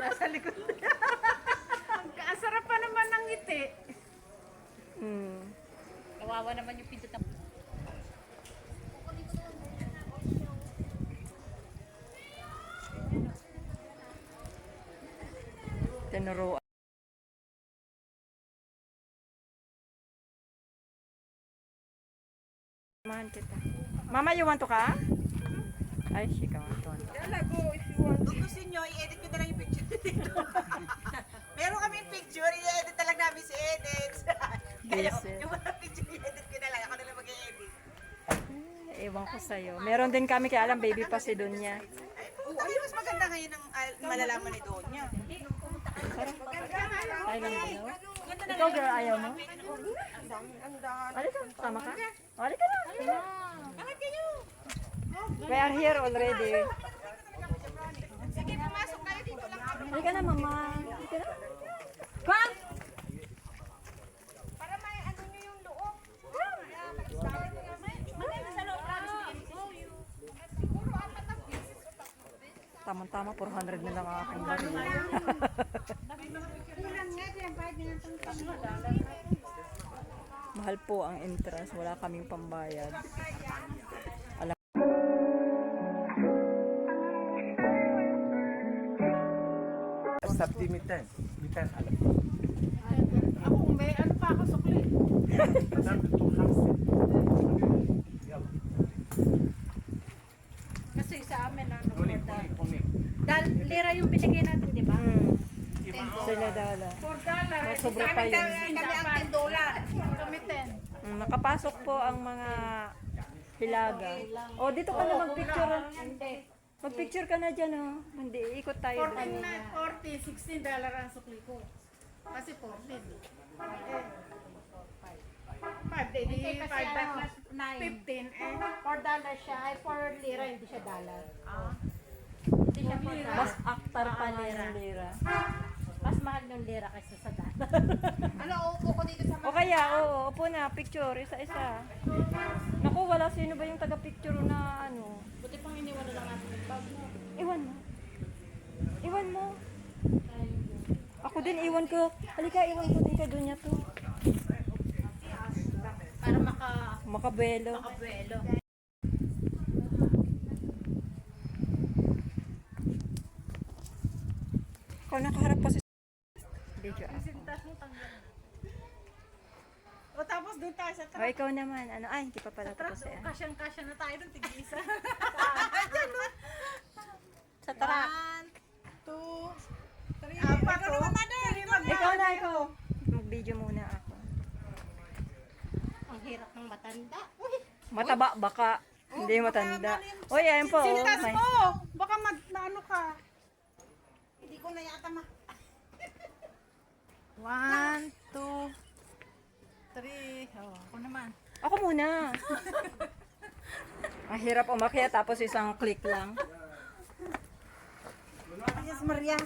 Nasa likod. Ang sarap pa naman ng ngiti. Kawawa naman yung pindot ng... Tinuruan. Samahan kita. Mama, you want to ka? Ay, she ka want to. Kung gusto nyo, i-edit ko na lang yung picture dito. Meron kami picture, i-edit na lang namin si Edith. Kaya, yung mga picture, i-edit ko na lang. Ako na lang mag-i-edit. Ewan ko sa'yo. Meron din kami, kaya alam, baby pa si Dunya. Ay, mas maganda ngayon ang malalaman ni Donya. Ay, lang din, no? Ikaw, girl, ayaw mo? Halika, tama ka? Halika na. Bakit kayo? We are here already. Sige, pumasok kayo dito lang. Halika na, mama. Halika na. Come! Para may ano nyo yung loob. Maganda sa loob. Siguro apat ang Tama-tama, 400 na lang ang aking baril. Mahal po ang entrance. Wala kaming pambayad. Alam. Sabti mitan alam. Ako, may ano pa ako sukli. Kasi sa amin, ano, dahil lira yung binigay natin, di ba? Sila dala. $4. Sobra pa yun. kami ang $10. Kami 10. Nakapasok po ang mga hilaga. O, dito ka na mag-picture. Mag-picture ka na dyan, oh. Hindi, ikot tayo. 14 na, 40, $16 ang sukli ko. Kasi 14. 5, di 5 plus 15, eh. $4 siya, ay 4 lira, hindi siya dollar. Hindi siya Mas aktar pa niya ng lira. Mas mahal yung lira kaysa sa dollar. Ano, uupo ko dito sa O kaya, oo, upo na, picture, isa-isa. Naku, wala sino ba yung taga-picture na ano? Buti pang iniwan na lang natin yung bag mo. Iwan mo. Iwan mo. Ako din, iwan ko. Halika, iwan ko din ka doon niya to. Para Makabelo. makabuelo. Ikaw nakaharap pa si... Video ako. O tapos doon tayo sa O, ikaw naman. Ano? Ay, hindi pa pala tapos eh. Kasyang-kasya na tayo doon, tig-isa. Sa tara. 1, 2, 3, Apat, oh. Ikaw na, ikaw. Mag-video muna ako. Ang hirap ng matanda. Mataba, baka. Hindi matanda. Uy, ayun po. Oh, Sintas may- mo! Baka maano ka. Hindi ko na yata 1, 2, 3. Oh, ako naman. Ako muna. Ang hirap umakyat tapos isang click lang. Yes, Maria.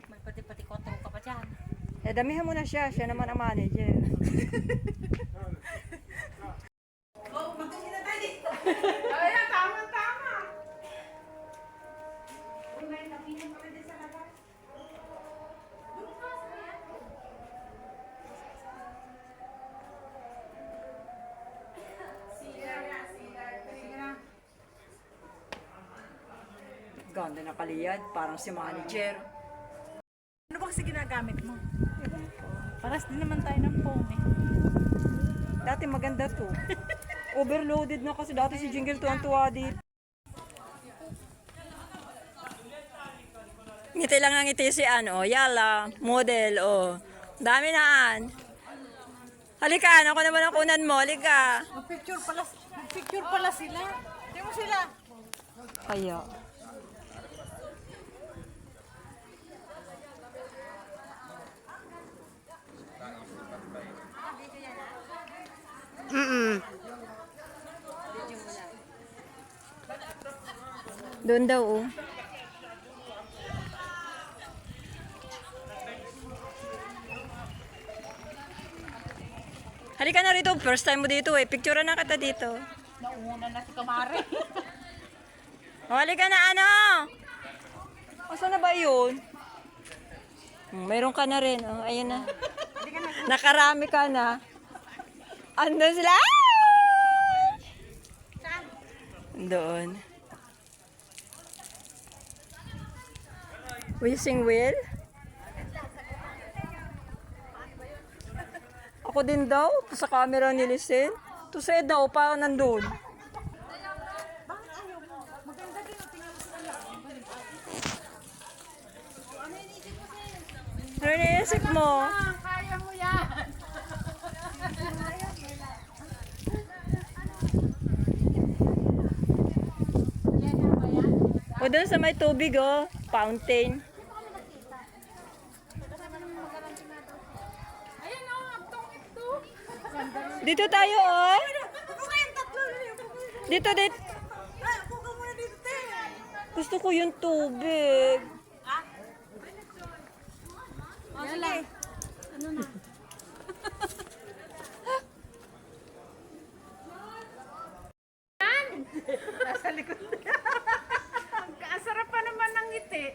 May pati-pati kontrol ka pa dyan. Eh, damihan mo na siya. Siya naman ang manager. Ayan, tama-tama. Ganda na kaliyad. Parang si manager. Ano ba kasi ginagamit mo? Paras din naman tayo ng phone eh. Dati maganda to. Overloaded na kasi dati si Jingle tuwang-tuwa dito. Ngiti lang ang ngiti si ano, yala, model, oh. Dami naan. Halika, ako naman ang kunan mo, halika. Picture pala sila. Tingnan mo sila. Kaya. Doon daw, oh. Halika na rito. First time mo dito eh. Picture na kita dito. Nauna na si Kamari. Oh, halika na, ano? Asa na ba yun? Mayroon ka na rin. Oh, ayun na. Nakarami ka na. Andun sila. Doon. Will you sing Will? Ako din daw. Sa camera ni Lisen. To say daw, parang nandun. Ano iniisip mo? Kaya mo yan. O doon sa may tubig, oh. Fountain. Ayan o, abtong ito. Dito tayo, oh. Dito, dito. Ay, ako ka muna dito, te. Gusto ko yung tubig. Oh, sige. Nasa likod. Ang sarap pa naman ng ngiti.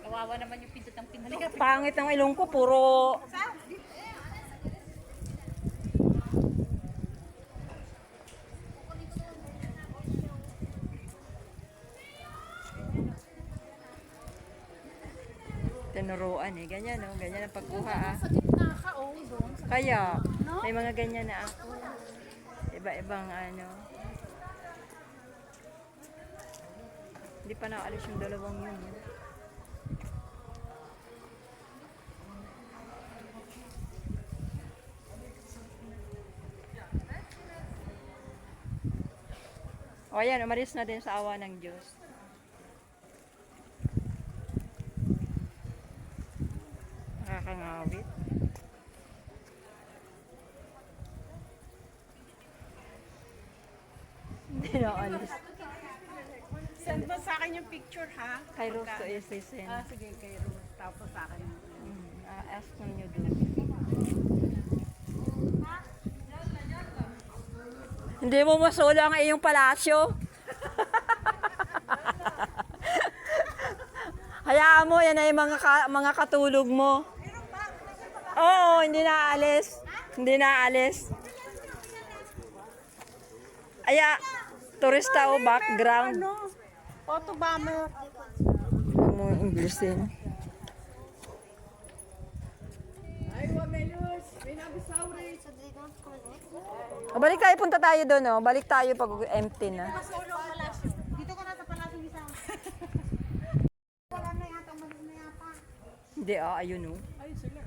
Kawawa naman yung pindot ng pindot. Pangit ang ilong ko, puro... Tinuruan eh. Ganyan, no? Ganyan ang pagkuha, ah. Sa gitna ka, oh, doon. Kaya, may mga ganyan na ako. Iba-ibang ano. Hindi pa nakaalis yung dalawang yun. Eh. O ayan, umalis na din sa awa ng Diyos. Nakakangawit. Hindi na alis. Send mo sa akin yung picture, ha? Kay Rose to isisen. Sige, kay Ruth. Tapos sa akin. Ask nyo doon. Hindi mo masolo ang iyong palasyo. Hayaan mo, yan ay mga katulog mo. Oo, hindi na alis. Hindi na alis. Aya, turista o background. Photo bomber. Huwag mo English din. O, balik tayo, punta tayo doon, oh. Balik tayo pag empty na. Dito ka na sa palasyo ni Sam. Wala na yata, malis na yata. Hindi, ayun, oh. Ayun sila.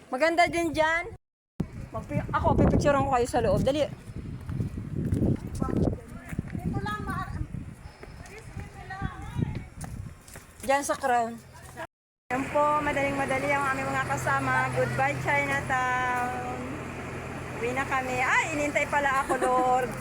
Maganda din dyan. Ako, pipicturean ko kayo sa loob. Dali. Dito lang, Dyan sa crown. Yan po, madaling-madali ang aming mga kasama. Goodbye, Chinatown. Uwi na kami. Ay, inintay pala ako, Lord.